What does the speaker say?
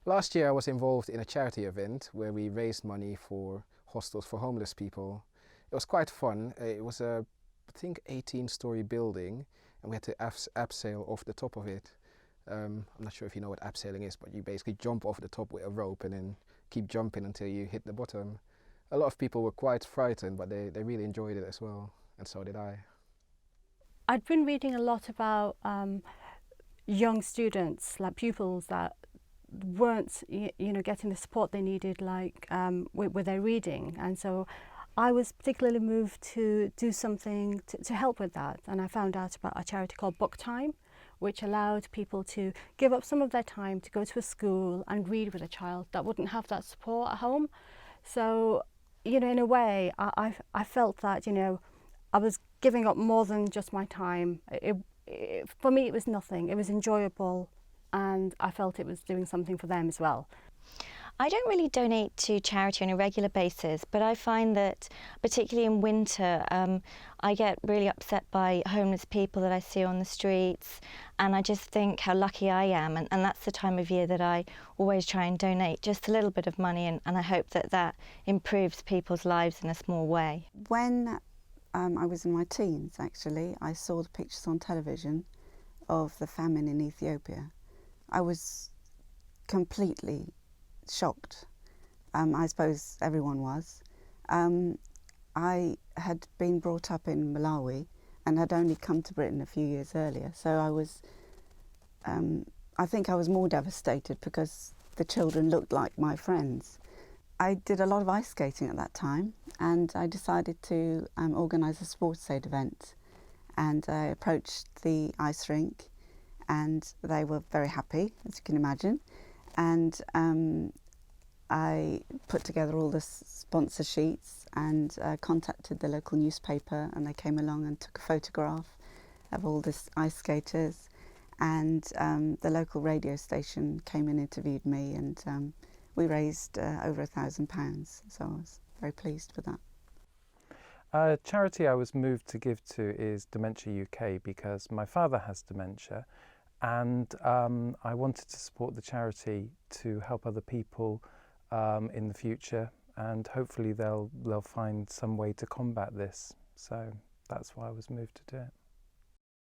Last year I was involved in a charity event where we raised money for hostels for homeless people. It was quite fun. It was a, I think, 18-story building, and we had to abseil off the top of it. I'm not sure if you know what abseiling is, but you basically jump off the top with a rope and then keep jumping until you hit the bottom. A lot of people were quite frightened, but they really enjoyed it as well, and so did I. I'd been reading a lot about young students, like pupils that weren't getting the support they needed, like with their reading, and so I was particularly moved to do something to help with that. And I found out about a charity called Book Time, which allowed people to give up some of their time to go to a school and read with a child that wouldn't have that support at home. So in a way I felt that I was giving up more than just my time. For me it was nothing. It was enjoyable, and I felt it was doing something for them as well. I don't really donate to charity on a regular basis, but I find that particularly in winter I get really upset by homeless people that I see on the streets, and I just think how lucky I am, and that's the time of year that I always try and donate just a little bit of money, and I hope that that improves people's lives in a small way. When I was in my teens, actually, I saw the pictures on television of the famine in Ethiopia. I was completely shocked. I suppose everyone was. I had been brought up in Malawi and had only come to Britain a few years earlier, so I think I was more devastated because the children looked like my friends. I did a lot of ice skating at that time, and I decided to organise a sports aid event, and I approached the ice rink, and they were very happy, as you can imagine. And I put together all the sponsor sheets and contacted the local newspaper, and they came along and took a photograph of all the ice skaters, and the local radio station came and interviewed me, and we raised over £1,000, so I was very pleased with that. A charity I was moved to give to is Dementia UK, because my father has dementia, and I wanted to support the charity to help other people in the future, and hopefully they'll find some way to combat this. So that's why I was moved to do it.